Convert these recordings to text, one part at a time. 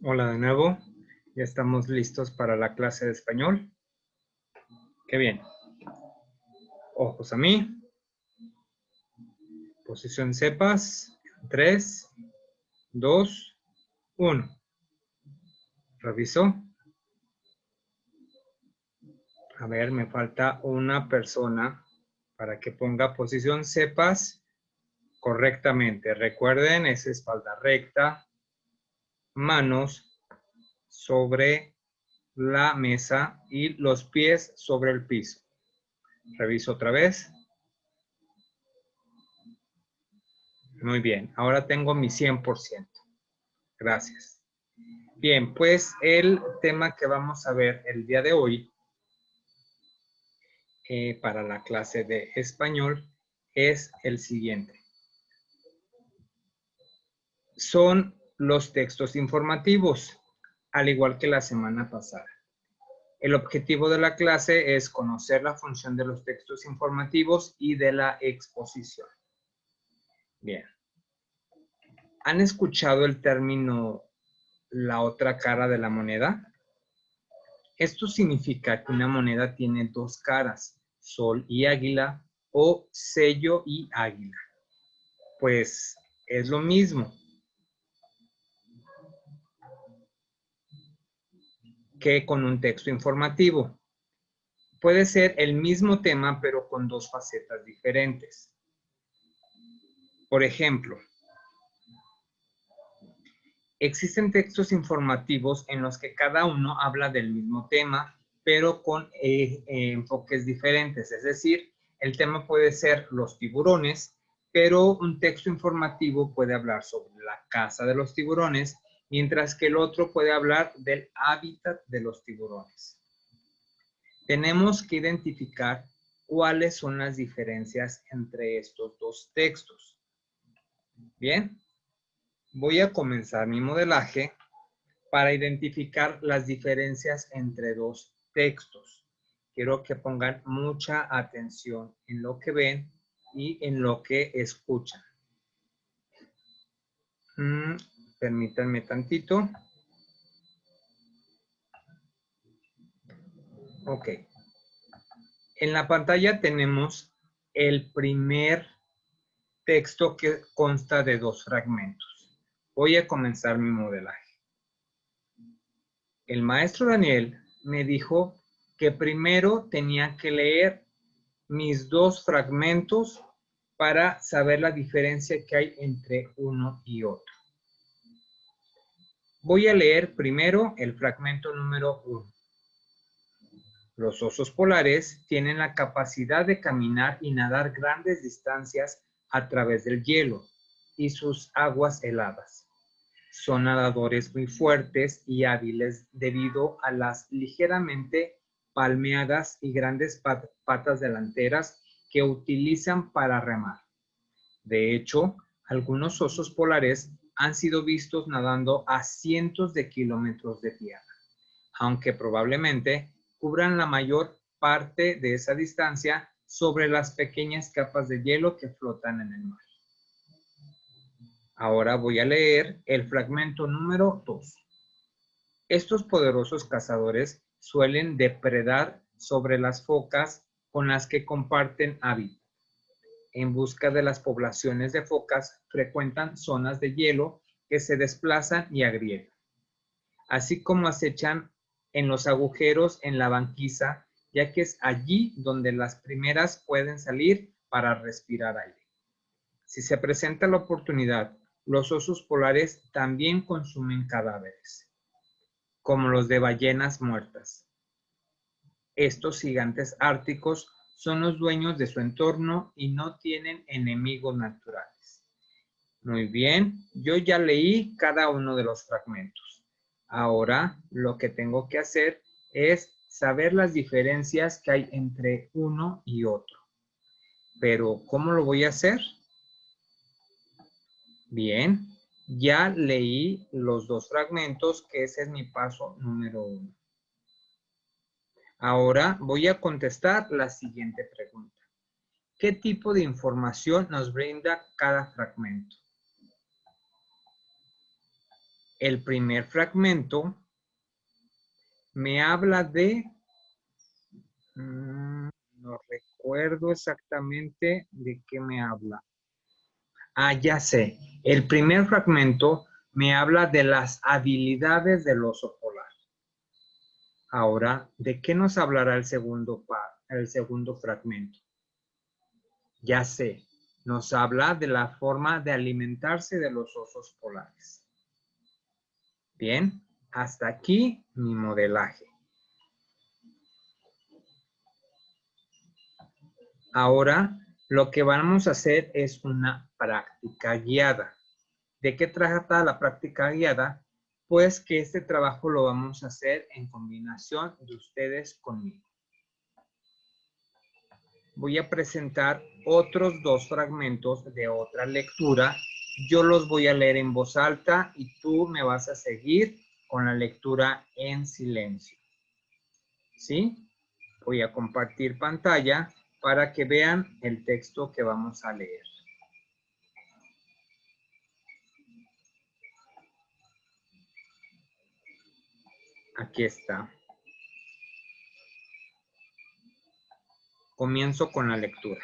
Hola de nuevo, ya estamos listos para la clase de español. Qué bien. Ojos a mí. Posición cepas. 3, 2, 1. Reviso. A ver, me falta una persona para que ponga posición cepas correctamente. Recuerden, es espalda recta, manos sobre la mesa y los pies sobre el piso. Reviso otra vez. Muy bien, ahora tengo mi 100%. Gracias. Bien, pues el tema que vamos a ver el día de hoy para la clase de español es el siguiente. Son los textos informativos, al igual que la semana pasada. El objetivo de la clase es conocer la función de los textos informativos y de la exposición. Bien. ¿Han escuchado el término la otra cara de la moneda? Esto significa que una moneda tiene dos caras, sol y águila o sello y águila. Pues es lo mismo que con un texto informativo. Puede ser el mismo tema, pero con dos facetas diferentes. Por ejemplo, existen textos informativos en los que cada uno habla del mismo tema, pero con enfoques diferentes. Es decir, el tema puede ser los tiburones, pero un texto informativo puede hablar sobre la caza de los tiburones, mientras que el otro puede hablar del hábitat de los tiburones. Tenemos que identificar cuáles son las diferencias entre estos dos textos. Bien, voy a comenzar mi modelaje para identificar las diferencias entre dos textos. Quiero que pongan mucha atención en lo que ven y en lo que escuchan. Permítanme tantito. Ok. En la pantalla tenemos el primer texto que consta de dos fragmentos. Voy a comenzar mi modelaje. El maestro Daniel me dijo que primero tenía que leer mis dos fragmentos para saber la diferencia que hay entre uno y otro. Voy a leer primero el fragmento número 1. Los osos polares tienen la capacidad de caminar y nadar grandes distancias a través del hielo y sus aguas heladas. Son nadadores muy fuertes y hábiles debido a las ligeramente palmeadas y grandes patas delanteras que utilizan para remar. De hecho, algunos osos polares han sido vistos nadando a cientos de kilómetros de tierra, aunque probablemente cubran la mayor parte de esa distancia sobre las pequeñas capas de hielo que flotan en el mar. Ahora voy a leer el fragmento número 2. Estos poderosos cazadores suelen depredar sobre las focas con las que comparten hábitat. En busca de las poblaciones de focas, frecuentan zonas de hielo que se desplazan y agriegan, así como acechan en los agujeros en la banquisa, ya que es allí donde las primeras pueden salir para respirar aire. Si se presenta la oportunidad, los osos polares también consumen cadáveres, como los de ballenas muertas. Estos gigantes árticos son los dueños de su entorno y no tienen enemigos naturales. Muy bien, yo ya leí cada uno de los fragmentos. Ahora lo que tengo que hacer es saber las diferencias que hay entre uno y otro. Pero, ¿cómo lo voy a hacer? Bien, ya leí los dos fragmentos, que ese es mi paso número 1. Ahora voy a contestar la siguiente pregunta. ¿Qué tipo de información nos brinda cada fragmento? El primer fragmento me habla de... no recuerdo exactamente de qué me habla. Ah, ya sé. El primer fragmento me habla de las habilidades del oso polar. Ahora, ¿de qué nos hablará el segundo fragmento? Ya sé, nos habla de la forma de alimentarse de los osos polares. Bien, hasta aquí mi modelaje. Ahora, lo que vamos a hacer es una práctica guiada. ¿De qué trata la práctica guiada? Pues que este trabajo lo vamos a hacer en combinación de ustedes conmigo. Voy a presentar otros dos fragmentos de otra lectura. Yo los voy a leer en voz alta y tú me vas a seguir con la lectura en silencio. ¿Sí? Voy a compartir pantalla para que vean el texto que vamos a leer. Aquí está. Comienzo con la lectura.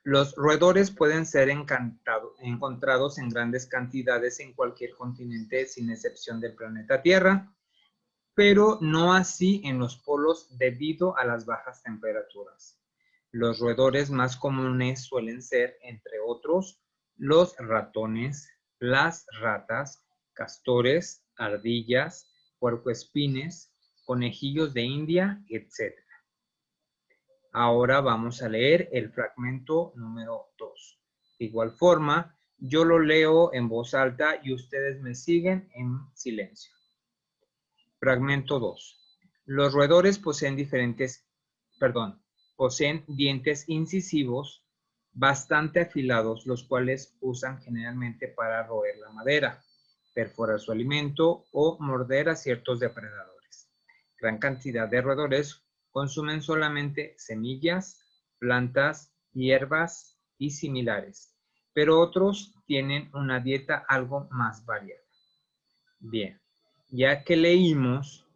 Los roedores pueden ser encontrados en grandes cantidades en cualquier continente, sin excepción del planeta Tierra, pero no así en los polos debido a las bajas temperaturas. Los roedores más comunes suelen ser, entre otros, los ratones, las ratas, castores, ardillas, puercoespines, conejillos de India, etc. Ahora vamos a leer el fragmento número 2. De igual forma, yo lo leo en voz alta y ustedes me siguen en silencio. Fragmento 2. Los roedores poseen dientes incisivos bastante afilados, los cuales usan generalmente para roer la madera, perforar su alimento o morder a ciertos depredadores. Gran cantidad de roedores consumen solamente semillas, plantas, hierbas y similares, pero otros tienen una dieta algo más variada. Bien, ya que leímos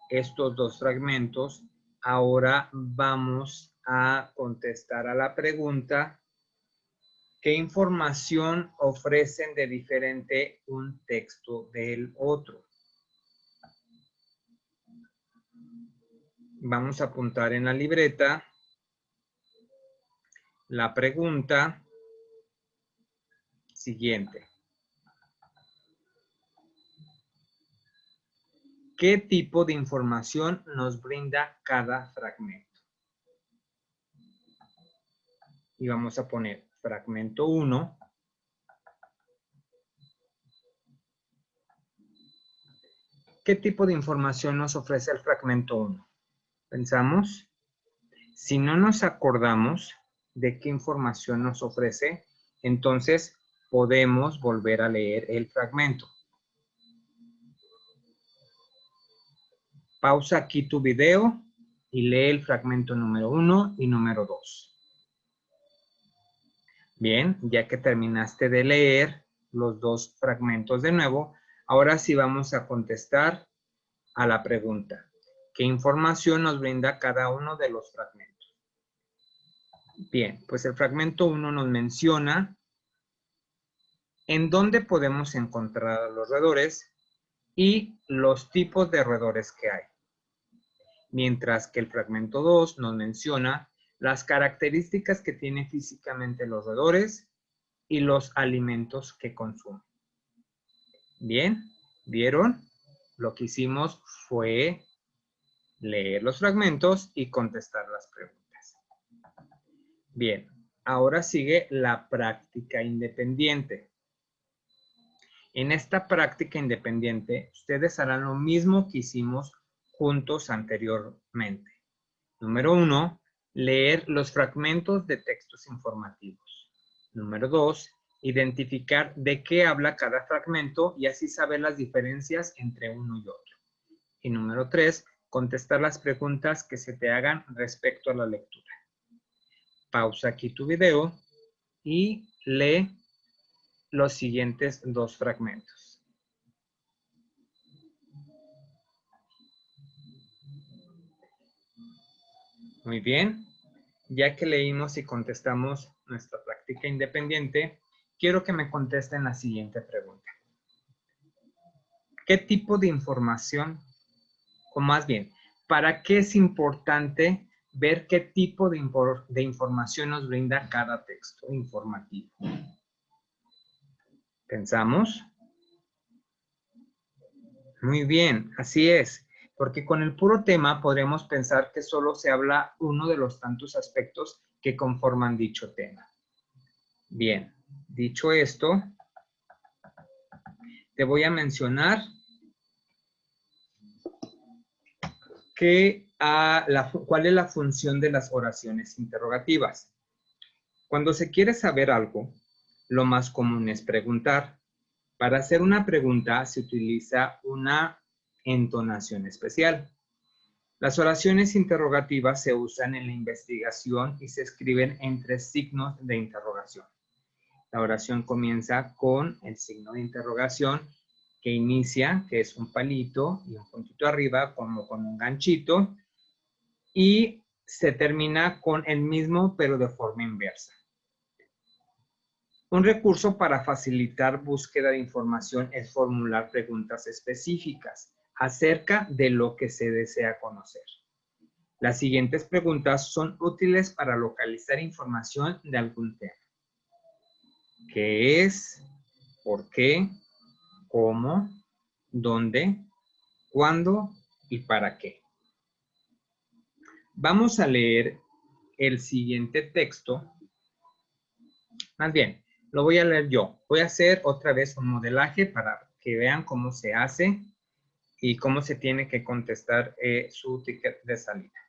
estos dos fragmentos, ahora vamos a contestar a la pregunta: ¿qué información ofrecen de diferente un texto del otro? Vamos a apuntar en la libreta la pregunta siguiente. ¿Qué tipo de información nos brinda cada fragmento? Y vamos a poner fragmento 1. ¿Qué tipo de información nos ofrece el fragmento 1? Pensamos. Si no nos acordamos de qué información nos ofrece, entonces podemos volver a leer el fragmento. Pausa aquí tu video y lee el fragmento número 1 y número 2. Bien, ya que terminaste de leer los dos fragmentos de nuevo, ahora sí vamos a contestar a la pregunta: ¿qué información nos brinda cada uno de los fragmentos? Bien, pues el fragmento 1 nos menciona en dónde podemos encontrar a los roedores y los tipos de roedores que hay. Mientras que el fragmento 2 nos menciona las características que tienen físicamente los roedores y los alimentos que consumen. Bien, ¿vieron? Lo que hicimos fue leer los fragmentos y contestar las preguntas. Bien, ahora sigue la práctica independiente. En esta práctica independiente, ustedes harán lo mismo que hicimos juntos anteriormente. Número 1, leer los fragmentos de textos informativos. Número 2, identificar de qué habla cada fragmento y así saber las diferencias entre uno y otro. Y número 3, contestar las preguntas que se te hagan respecto a la lectura. Pausa aquí tu video y lee los siguientes dos fragmentos. Muy bien. Ya que leímos y contestamos nuestra práctica independiente, quiero que me contesten la siguiente pregunta. ¿Qué tipo de información, o más bien, para qué es importante ver qué tipo de información nos brinda cada texto informativo? ¿Pensamos? Muy bien, así es, porque con el puro tema podremos pensar que solo se habla uno de los tantos aspectos que conforman dicho tema. Bien, dicho esto, te voy a mencionar cuál es la función de las oraciones interrogativas. Cuando se quiere saber algo, lo más común es preguntar. Para hacer una pregunta se utiliza una entonación especial. Las oraciones interrogativas se usan en la investigación y se escriben entre signos de interrogación. La oración comienza con el signo de interrogación que inicia, que es un palito y un puntito arriba, como con un ganchito, y se termina con el mismo, pero de forma inversa. Un recurso para facilitar búsqueda de información es formular preguntas específicas acerca de lo que se desea conocer. Las siguientes preguntas son útiles para localizar información de algún tema. ¿Qué es? ¿Por qué? ¿Cómo? ¿Dónde? ¿Cuándo? ¿Y para qué? Vamos a leer el siguiente texto. Más bien, lo voy a leer yo. Voy a hacer otra vez un modelaje para que vean cómo se hace y cómo se tiene que contestar su ticket de salida.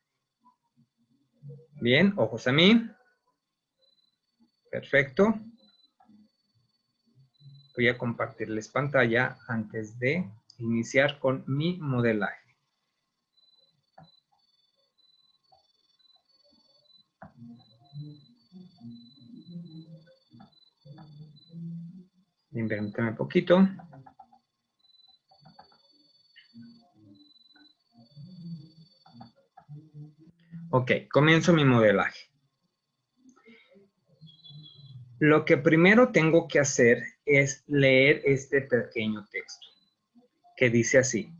Bien, ojos a mí. Perfecto. Voy a compartirles pantalla antes de iniciar con mi modelaje. Permítanme un poquito. Ok, comienzo mi modelaje. Lo que primero tengo que hacer es leer este pequeño texto, que dice así: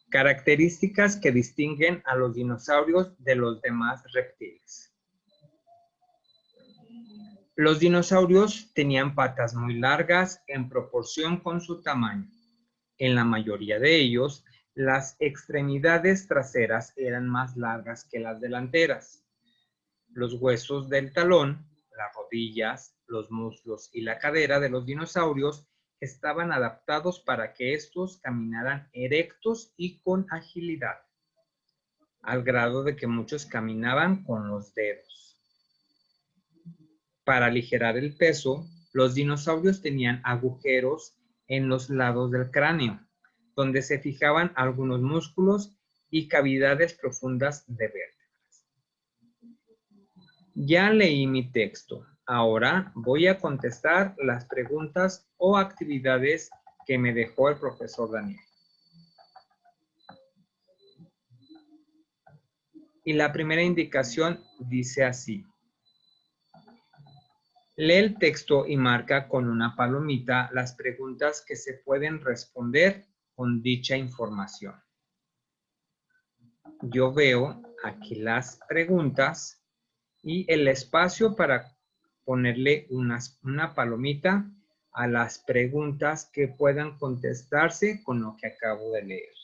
características que distinguen a los dinosaurios de los demás reptiles. Los dinosaurios tenían patas muy largas en proporción con su tamaño. En la mayoría de ellos, las extremidades traseras eran más largas que las delanteras. Los huesos del talón, las rodillas, los muslos y la cadera de los dinosaurios estaban adaptados para que estos caminaran erectos y con agilidad, al grado de que muchos caminaban con los dedos. Para aligerar el peso, los dinosaurios tenían agujeros en los lados del cráneo, donde se fijaban algunos músculos y cavidades profundas de vértebras. Ya leí mi texto. Ahora voy a contestar las preguntas o actividades que me dejó el profesor Daniel. Y la primera indicación dice así: lee el texto y marca con una palomita las preguntas que se pueden responder con dicha información. Yo veo aquí las preguntas y el espacio para ponerle una palomita a las preguntas que puedan contestarse con lo que acabo de leer.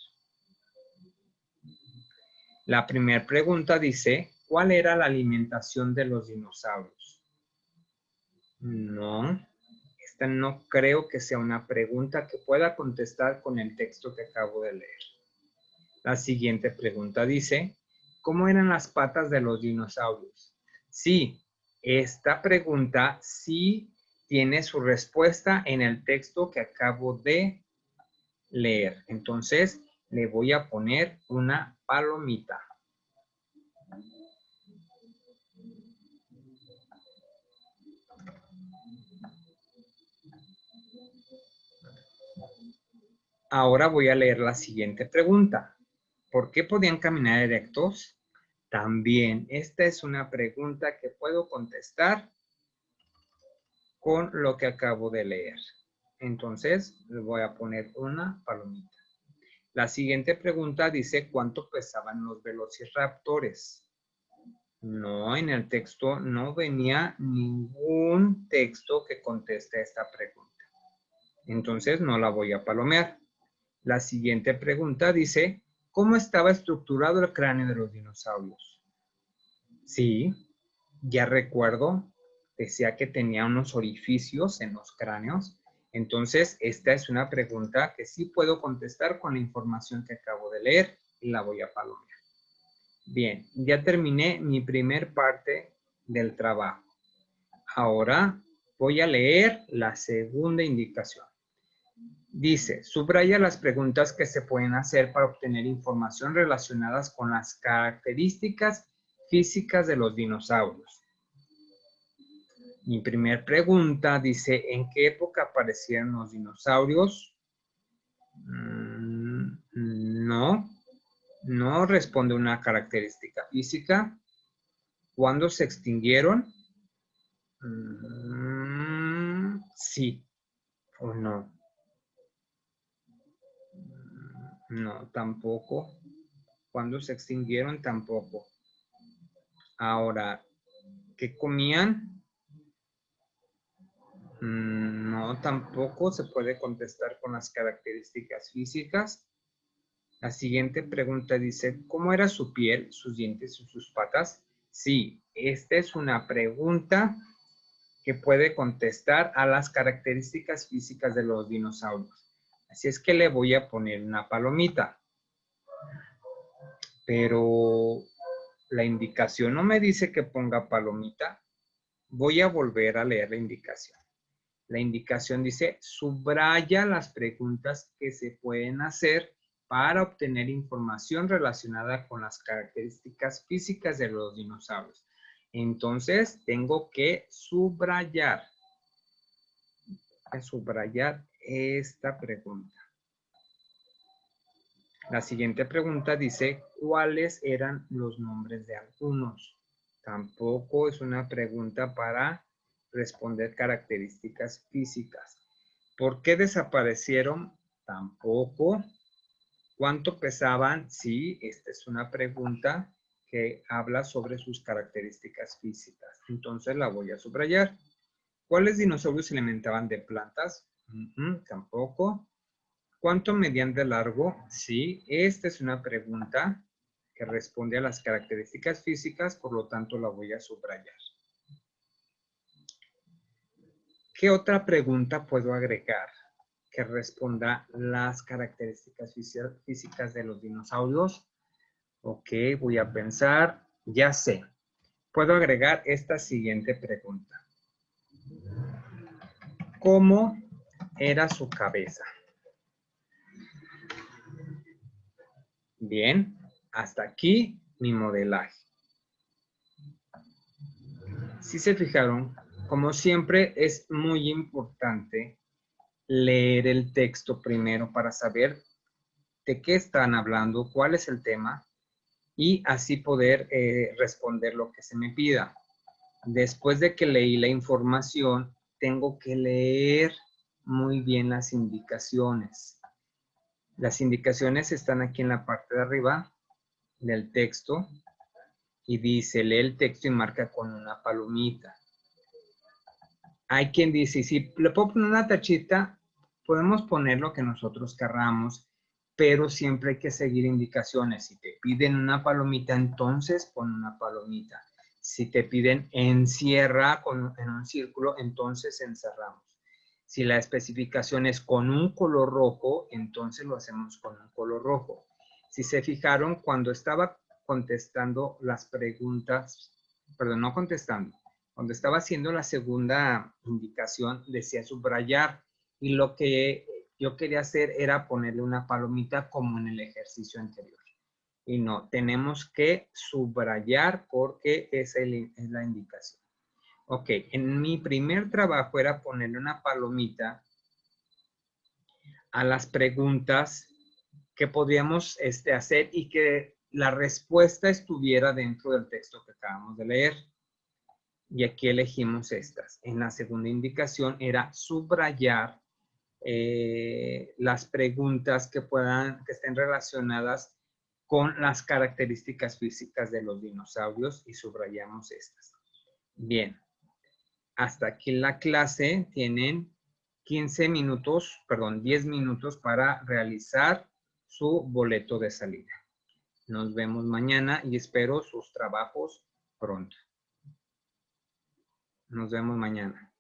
La primera pregunta dice: ¿cuál era la alimentación de los dinosaurios? No, esta no creo que sea una pregunta que pueda contestar con el texto que acabo de leer. La siguiente pregunta dice: ¿cómo eran las patas de los dinosaurios? Sí, esta pregunta sí tiene su respuesta en el texto que acabo de leer. Entonces, le voy a poner una palomita. Ahora voy a leer la siguiente pregunta. ¿Por qué podían caminar erectos? También, esta es una pregunta que puedo contestar con lo que acabo de leer. Entonces, le voy a poner una palomita. La siguiente pregunta dice, ¿cuánto pesaban los velociraptores? No, en el texto no venía ningún texto que conteste esta pregunta. Entonces, no la voy a palomear. La siguiente pregunta dice, ¿cómo estaba estructurado el cráneo de los dinosaurios? Sí, ya recuerdo, decía que tenía unos orificios en los cráneos. Entonces, esta es una pregunta que sí puedo contestar con la información que acabo de leer y la voy a palomear. Bien, ya terminé mi primer parte del trabajo. Ahora voy a leer la segunda indicación. Dice, subraya las preguntas que se pueden hacer para obtener información relacionadas con las características físicas de los dinosaurios. Mi primer pregunta dice, ¿en qué época aparecieron los dinosaurios? No responde una característica física. ¿Cuándo se extinguieron? Sí o no. No, tampoco. ¿Cuándo se extinguieron? Tampoco. Ahora, ¿qué comían? No, tampoco se puede contestar con las características físicas. La siguiente pregunta dice, ¿cómo era su piel, sus dientes y sus patas? Sí, esta es una pregunta que puede contestar a las características físicas de los dinosaurios. Así es que le voy a poner una palomita. Pero la indicación no me dice que ponga palomita. Voy a volver a leer la indicación. La indicación dice, subraya las preguntas que se pueden hacer para obtener información relacionada con las características físicas de los dinosaurios. Entonces, tengo que subrayar esta pregunta. La siguiente pregunta dice, ¿cuáles eran los nombres de algunos? Tampoco es una pregunta para responder características físicas. ¿Por qué desaparecieron? Tampoco. ¿Cuánto pesaban? Sí, esta es una pregunta que habla sobre sus características físicas. Entonces la voy a subrayar. ¿Cuáles dinosaurios se alimentaban de plantas? Tampoco. ¿Cuánto medían de largo? Sí, esta es una pregunta que responde a las características físicas, por lo tanto la voy a subrayar. ¿Qué otra pregunta puedo agregar que responda las características físicas de los dinosaurios? Ok, voy a pensar. Ya sé. Puedo agregar esta siguiente pregunta. ¿Cómo era su cabeza? Bien, hasta aquí mi modelaje. Si se fijaron, como siempre es muy importante leer el texto primero para saber de qué están hablando, cuál es el tema y así poder responder lo que se me pida. Después de que leí la información, tengo que leer muy bien las indicaciones. Las indicaciones están aquí en la parte de arriba del texto y dice, lee el texto y marca con una palomita. Hay quien dice, si le puedo poner una tachita, podemos poner lo que nosotros querramos, pero siempre hay que seguir indicaciones. Si te piden una palomita, entonces pon una palomita. Si te piden encierra en un círculo, entonces encerramos. Si la especificación es con un color rojo, entonces lo hacemos con un color rojo. Si se fijaron, cuando estaba contestando las preguntas, perdón, no contestando, cuando estaba haciendo la segunda indicación, decía subrayar. Y lo que yo quería hacer era ponerle una palomita como en el ejercicio anterior. Y no, tenemos que subrayar porque esa es la indicación. Ok, en mi primer trabajo era ponerle una palomita a las preguntas que podíamos hacer y que la respuesta estuviera dentro del texto que acabamos de leer. Y aquí elegimos estas. En la segunda indicación era subrayar las preguntas que estén relacionadas con las características físicas de los dinosaurios y subrayamos estas. Bien, hasta aquí la clase. Tienen 10 minutos para realizar su boleto de salida. Nos vemos mañana y espero sus trabajos pronto. Nos vemos mañana.